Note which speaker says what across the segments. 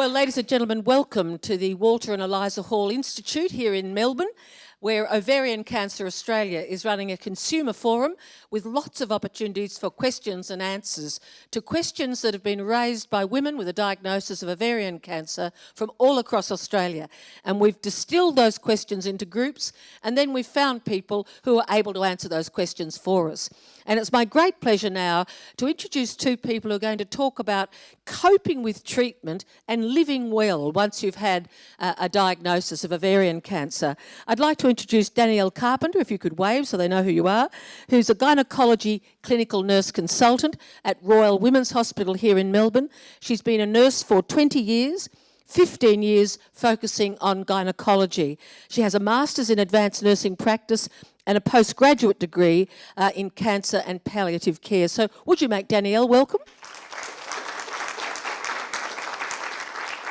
Speaker 1: Well, ladies and gentlemen, welcome to the Walter and Eliza Hall Institute here in Melbourne, where Ovarian Cancer Australia is running a consumer forum with lots of opportunities for questions and answers to questions that have been raised by women with a diagnosis of ovarian cancer from all across Australia. And we've distilled those questions into groups, and then we've found people who are able to answer those questions for us. And it's my great pleasure now to introduce two people who are going to talk about coping with treatment and living well once you've had a diagnosis of ovarian cancer. I'd like to introduce Danielle Carpenter, if you could wave so they know who you are, who's a gynaecology clinical nurse consultant at Royal Women's Hospital here in Melbourne. She's been a nurse for 20 years, 15 years focusing on gynaecology. She has a master's in advanced nursing practice and a postgraduate degree in cancer and palliative care. So would you make Danielle welcome?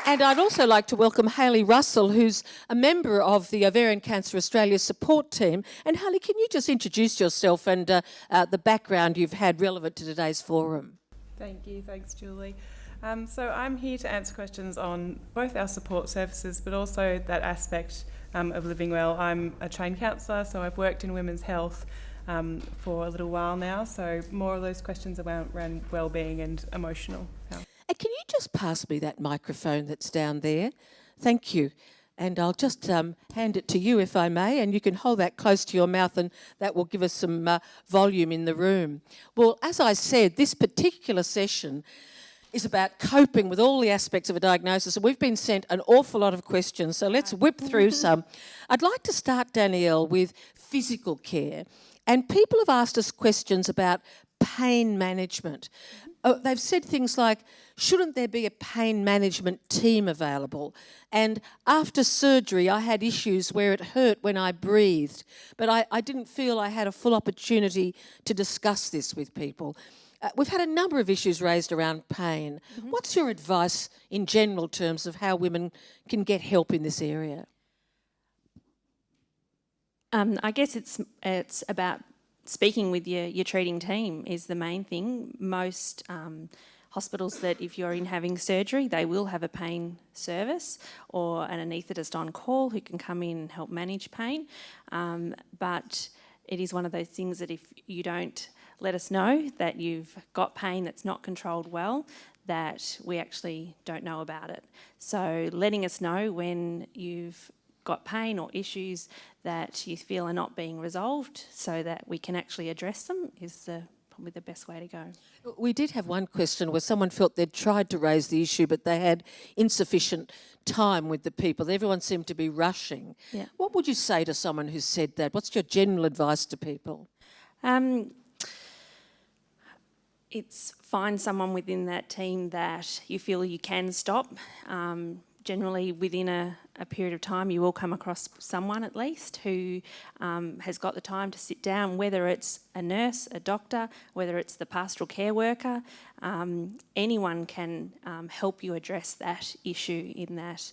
Speaker 1: And I'd also like to welcome Hayley Russell, who's a member of the Ovarian Cancer Australia support team. And Hayley, can you just introduce yourself and the background you've had relevant to today's forum?
Speaker 2: Thank you. Thanks, Julie. So I'm here to answer questions on both our support services, but also that aspect of living well. I'm a trained counsellor, so I've worked in women's health for a little while now. So more of those questions around well-being and emotional health.
Speaker 1: And can you just pass me that microphone that's down there? Thank you. And I'll just hand it to you, if I may, and you can hold that close to your mouth, and that will give us some volume in the room. Well, as I said, this particular session is about coping with all the aspects of a diagnosis, and we've been sent an awful lot of questions, so let's whip through some. I'd like to start, Danielle, with physical care. And people have asked us questions about pain management. They've said things like, shouldn't there be a pain management team available? And after surgery, I had issues where it hurt when I breathed, but I didn't feel I had a full opportunity to discuss this with people. We've had a number of issues raised around pain. Mm-hmm. What's your advice in general terms of how women can get help in this area?
Speaker 3: I guess it's about speaking with your treating team is the main thing. Most hospitals that if you're in having surgery, they will have a pain service or an anaesthetist on call who can come in and help manage pain. But it is one of those things that if you don't let us know that you've got pain that's not controlled well, that we actually don't know about it. So letting us know when you've got pain or issues that you feel are not being resolved so that we can actually address them is probably the best way to go.
Speaker 1: We did have one question where someone felt they'd tried to raise the issue but they had insufficient time with the people. Everyone seemed to be rushing.
Speaker 3: Yeah.
Speaker 1: What would you say to someone who said that? What's your general advice to people?
Speaker 3: It's find someone within that team that you feel you can stop. Generally within a period of time you will come across someone at least who has got the time to sit down, whether it's a nurse, a doctor, whether it's the pastoral care worker. Anyone can help you address that issue in that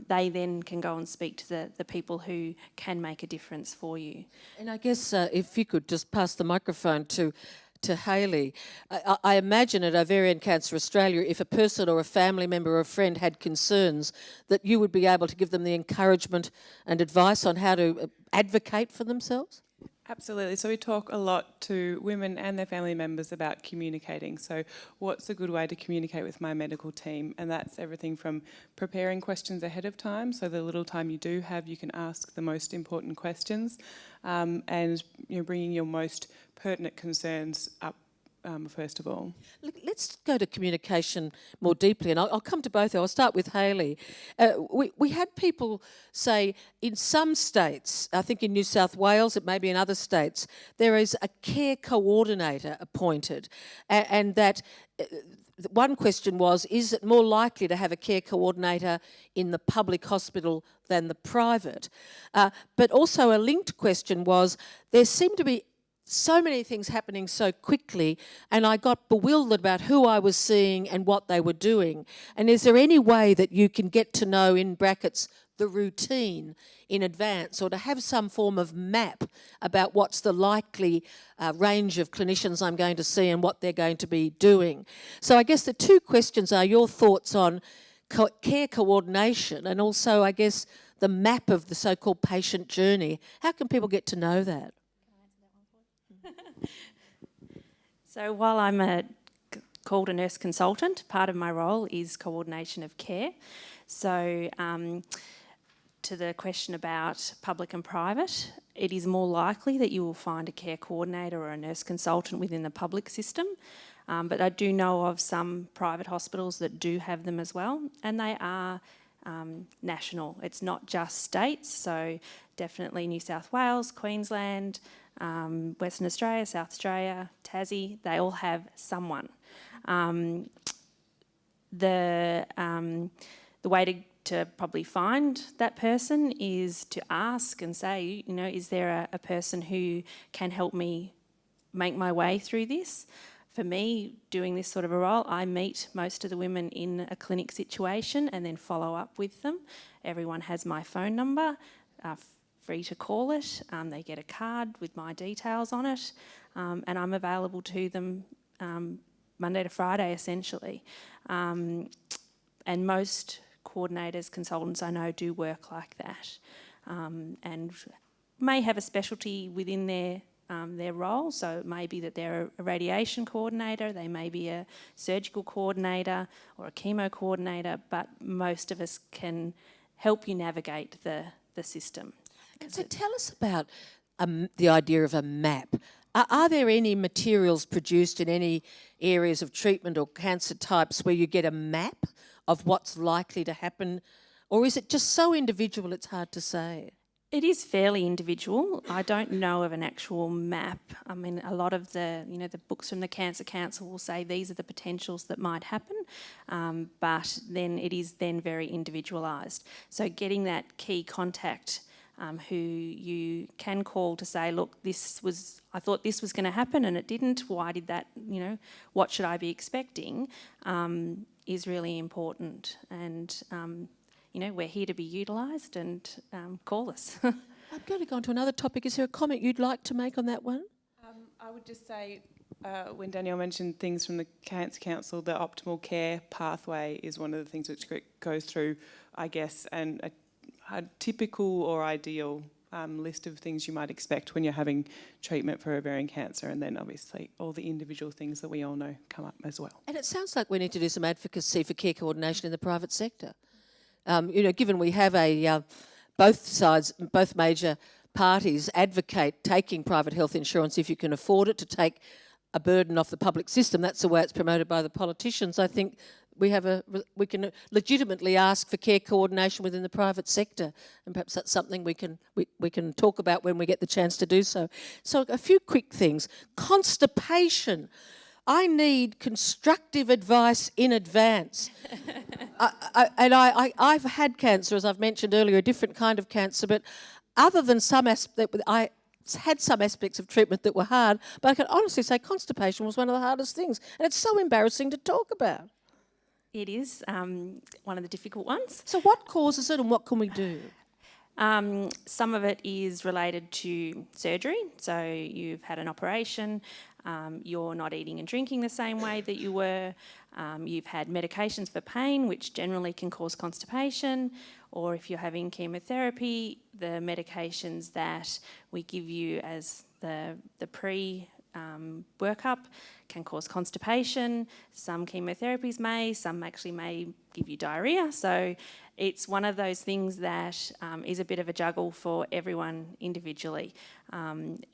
Speaker 3: they then can go and speak to the people who can make a difference for you.
Speaker 1: And I guess if you could just pass the microphone to Hayley. I imagine at Ovarian Cancer Australia, if a person or a family member or a friend had concerns, that you would be able to give them the encouragement and advice on how to advocate for themselves?
Speaker 2: Absolutely. So we talk a lot to women and their family members about communicating. So what's a good way to communicate with my medical team? And that's everything from preparing questions ahead of time, so the little time you do have, you can ask the most important questions, and bringing your most pertinent concerns up first of all.
Speaker 1: Let's go to communication more deeply, and I'll come to both. I'll start with Hayley. We had people say in some states, I think in New South Wales, it may be in other states, there is a care coordinator appointed, and that one question was, is it more likely to have a care coordinator in the public hospital than the private? But also a linked question was, there seemed to be so many things happening so quickly, and I got bewildered about who I was seeing and what they were doing. And is there any way that you can get to know, in brackets, the routine in advance, or to have some form of map about what's the likely range of clinicians I'm going to see and what they're going to be doing? So I guess the two questions are your thoughts on care coordination and also, I guess, the map of the so-called patient journey. How can people get to know that?
Speaker 3: So while I'm called a nurse consultant, part of my role is coordination of care. So to the question about public and private, it is more likely that you will find a care coordinator or a nurse consultant within the public system. But I do know of some private hospitals that do have them as well, and they are national. It's not just states, so definitely New South Wales, Queensland, Western Australia, South Australia, Tassie, they all have someone. The way to probably find that person is to ask and say, you know, is there a person who can help me make my way through this? For me, doing this sort of a role, I meet most of the women in a clinic situation and then follow up with them. Everyone has my phone number, free to call it. They get a card with my details on it, and I'm available to them Monday to Friday, essentially. And most coordinators, consultants I know do work like that, and may have a specialty within their role. So it may be that they're a radiation coordinator, they may be a surgical coordinator or a chemo coordinator, but most of us can help you navigate the system.
Speaker 1: So tell us about the idea of a map. Are there any materials produced in any areas of treatment or cancer types where you get a map of what's likely to happen, or is it just so individual it's hard to say?
Speaker 3: It is fairly individual. I don't know of an actual map. I mean, a lot of the books from the Cancer Council will say these are the potentials that might happen, but then it is then very individualised. So getting that key contact who you can call to say, look, I thought this was going to happen and it didn't. Why did that, what should I be expecting, is really important. And we're here to be utilised, and call us.
Speaker 1: I'm going to go on to another topic. Is there a comment you'd like to make on that one?
Speaker 2: I would just say, when Danielle mentioned things from the Cancer Council, the optimal care pathway is one of the things which goes through, I guess, and a typical or ideal list of things you might expect when you're having treatment for ovarian cancer, and then obviously all the individual things that we all know come up as well.
Speaker 1: And it sounds like we need to do some advocacy for care coordination in the private sector. Given we have both major parties advocate taking private health insurance if you can afford it, to take a burden off the public system. That's the way it's promoted by the politicians. I think we can legitimately ask for care coordination within the private sector, and perhaps that's something we can talk about when we get the chance to do so. So a few quick things. Constipation. I need constructive advice in advance. I've had cancer, as I've mentioned earlier, a different kind of cancer, but other than I had some aspects of treatment that were hard, but I can honestly say constipation was one of the hardest things, and it's so embarrassing to talk about.
Speaker 3: It is one of the difficult ones.
Speaker 1: So what causes it and what can we do?
Speaker 3: Some of it is related to surgery. So you've had an operation, you're not eating and drinking the same way that you were, you've had medications for pain, which generally can cause constipation, or if you're having chemotherapy, the medications that we give you as the workup can cause constipation. Some chemotherapies some actually may give you diarrhoea. So it's one of those things that is a bit of a juggle for everyone individually.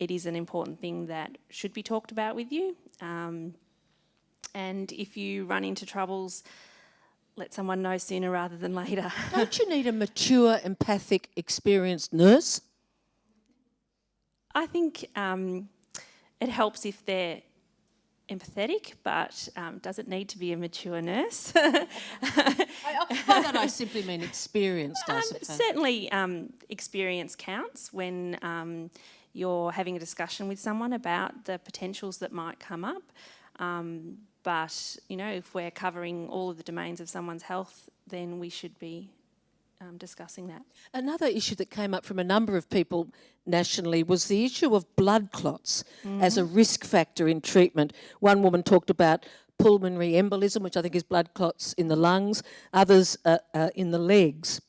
Speaker 3: It is an important thing that should be talked about with you. And if you run into troubles, let someone know sooner rather than later.
Speaker 1: Don't you need a mature, empathic, experienced nurse?
Speaker 3: I think it helps if they're empathetic, but doesn't need to be a mature nurse.
Speaker 1: By that I simply mean experienced, I suppose.
Speaker 3: Certainly experience counts when you're having a discussion with someone about the potentials that might come up. But, if we're covering all of the domains of someone's health, then we should be discussing that.
Speaker 1: Another issue that came up from a number of people nationally was the issue of blood clots as a risk factor in treatment. One woman talked about pulmonary embolism, which I think is blood clots in the lungs, others in the legs.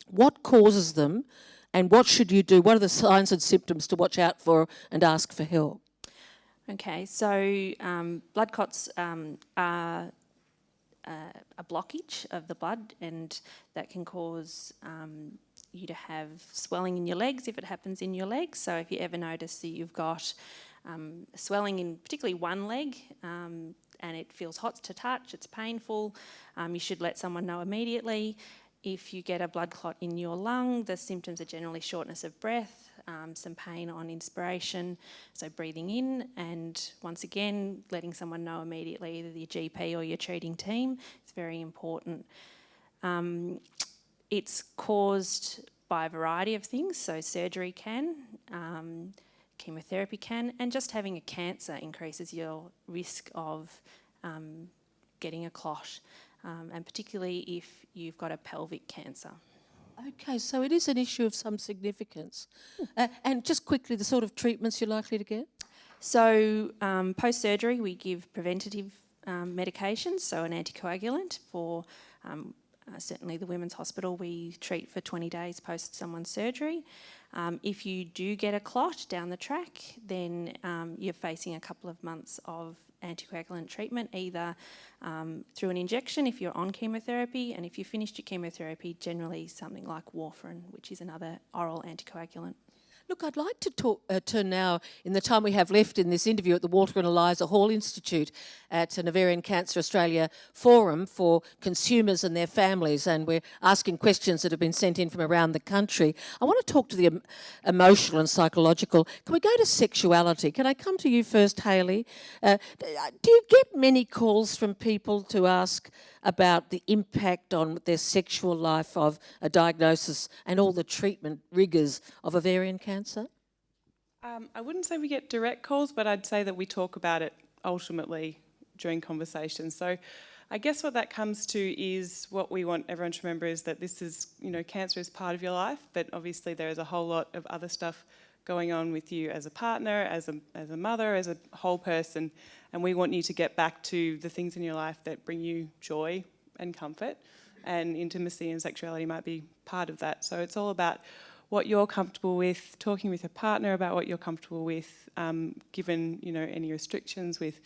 Speaker 1: What causes them, and what should you do? What are the signs and symptoms to watch out for and ask for help?
Speaker 3: Okay, so blood clots are a blockage of the blood, and that can cause you to have swelling in your legs if it happens in your legs. So if you ever notice that you've got swelling in particularly one leg and it feels hot to touch, it's painful, you should let someone know immediately. If you get a blood clot in your lung, the symptoms are generally shortness of breath, some pain on inspiration, so breathing in, and once again, letting someone know immediately, either your GP or your treating team. It's very important. It's caused by a variety of things, so surgery can, chemotherapy can, and just having a cancer increases your risk of getting a clot, and particularly if you've got a pelvic cancer.
Speaker 1: Okay, so it is an issue of some significance. And just quickly, the sort of treatments you're likely to get?
Speaker 3: So post-surgery, we give preventative medications, so an anticoagulant for certainly the Women's Hospital, we treat for 20 days post someone's surgery. If you do get a clot down the track, then you're facing a couple of months of anticoagulant treatment, either through an injection if you're on chemotherapy, and if you finished your chemotherapy, generally something like warfarin, which is another oral anticoagulant.
Speaker 1: Look, I'd like to turn now, in the time we have left in this interview, at the Walter and Eliza Hall Institute at an Ovarian Cancer Australia forum for consumers and their families, and we're asking questions that have been sent in from around the country. I want to talk to the emotional and psychological. Can we go to sexuality? Can I come to you first, Hayley? Do you get many calls from people to ask about the impact on their sexual life of a diagnosis and all the treatment rigours of ovarian cancer?
Speaker 2: I wouldn't say we get direct calls, but I'd say that we talk about it ultimately during conversations. So I guess what that comes to is what we want everyone to remember is that this is, cancer is part of your life, but obviously there is a whole lot of other stuff going on with you as a partner, as a mother, as a whole person, and we want you to get back to the things in your life that bring you joy and comfort, and intimacy and sexuality might be part of that. So it's all about what you're comfortable with, talking with your partner about what you're comfortable with, given any restrictions with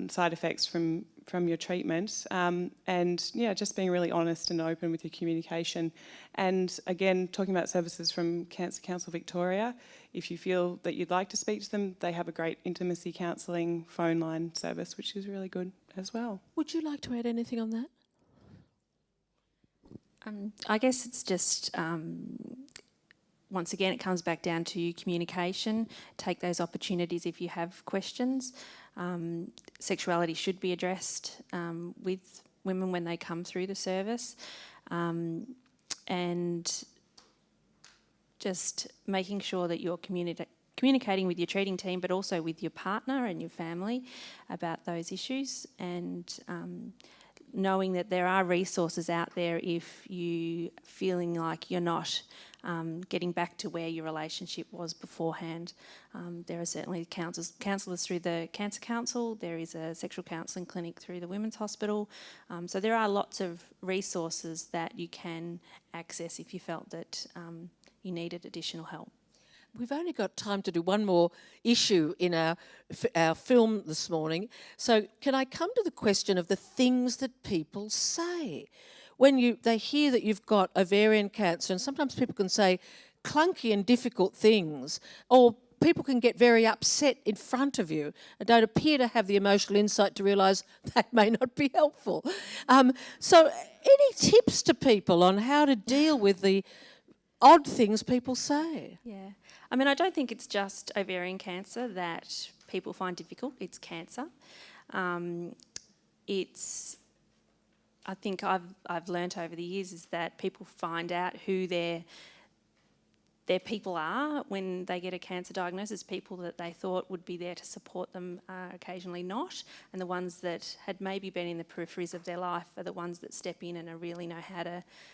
Speaker 2: side effects from your treatment, and just being really honest and open with your communication. And again, talking about services from Cancer Council Victoria, if you feel that you'd like to speak to them, they have a great intimacy counselling phone line service, which is really good as well.
Speaker 1: Would you like to add anything on that?
Speaker 3: I guess it's just, once again, it comes back down to communication. Take those opportunities if you have questions. Sexuality should be addressed with women when they come through the service, and just making sure that you're communicating with your treating team, but also with your partner and your family about those issues, and knowing that there are resources out there if you feeling like you're not getting back to where your relationship was beforehand. There are certainly counsellors through the Cancer Council. There is a sexual counselling clinic through the Women's Hospital. So there are lots of resources that you can access if you felt that you needed additional help.
Speaker 1: We've only got time to do one more issue in our film this morning. So can I come to the question of the things that people say? When they hear that you've got ovarian cancer, and sometimes people can say clunky and difficult things, or people can get very upset in front of you and don't appear to have the emotional insight to realise that may not be helpful. So any tips to people on how to deal with the odd things people say?
Speaker 3: Yeah. I mean, I don't think it's just ovarian cancer that people find difficult. It's cancer. I think I've learnt over the years is that people find out who their people are when they get a cancer diagnosis. People that they thought would be there to support them are occasionally not, and the ones that had maybe been in the peripheries of their life are the ones that step in and really know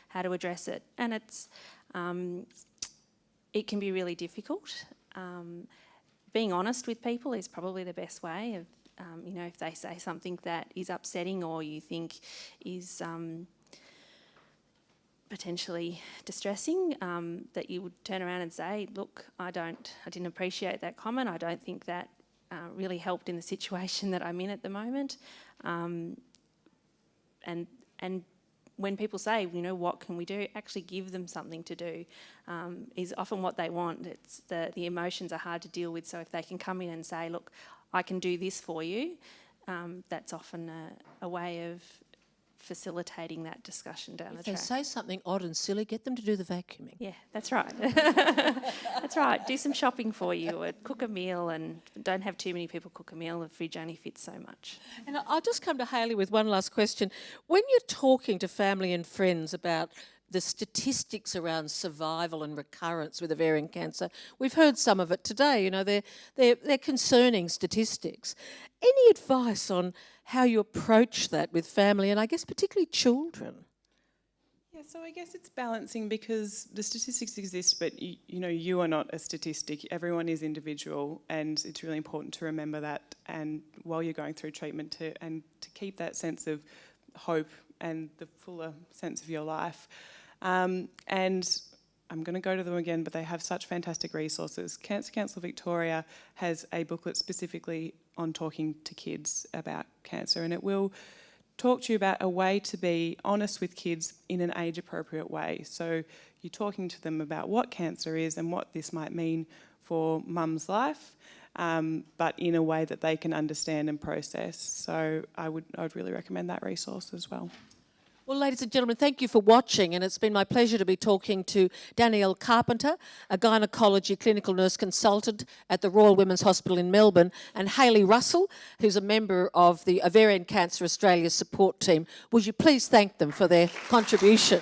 Speaker 3: how to address it. And it can be really difficult. Being honest with people is probably the best way if they say something that is upsetting or you think is potentially distressing, that you would turn around and say, look, I didn't appreciate that comment. I don't think that really helped in the situation that I'm in at the moment. And when people say, what can we do, actually give them something to do is often what they want. It's the emotions are hard to deal with, so if they can come in and say, look, I can do this for you, that's often a way of facilitating that discussion down the
Speaker 1: If they
Speaker 3: track.
Speaker 1: say something odd and silly, get them to do the vacuuming.
Speaker 3: Yeah, that's right. That's right. Do some shopping for you, or cook a meal, and don't have too many people cook a meal. The fridge only fits so much.
Speaker 1: And I'll just come to Hayley with one last question. When you're talking to family and friends about the statistics around survival and recurrence with ovarian cancer, we've heard some of it today. They're concerning statistics. Any advice on how you approach that with family and I guess particularly children?
Speaker 2: Yeah, so I guess it's balancing, because the statistics exist, but you are not a statistic. Everyone is individual, and it's really important to remember that. And while you're going through treatment, to keep that sense of hope and the fuller sense of your life. And I'm going to go to them again, but they have such fantastic resources. Cancer Council Victoria has a booklet specifically on talking to kids about cancer, and it will talk to you about a way to be honest with kids in an age-appropriate way. So you're talking to them about what cancer is and what this might mean for mum's life, but in a way that they can understand and process. So I would really recommend that resource as well.
Speaker 1: Well, ladies and gentlemen, thank you for watching, and it's been my pleasure to be talking to Danielle Carpenter, a gynaecology clinical nurse consultant at the Royal Women's Hospital in Melbourne, and Hayley Russell, who's a member of the Ovarian Cancer Australia support team. Would you please thank them for their contribution?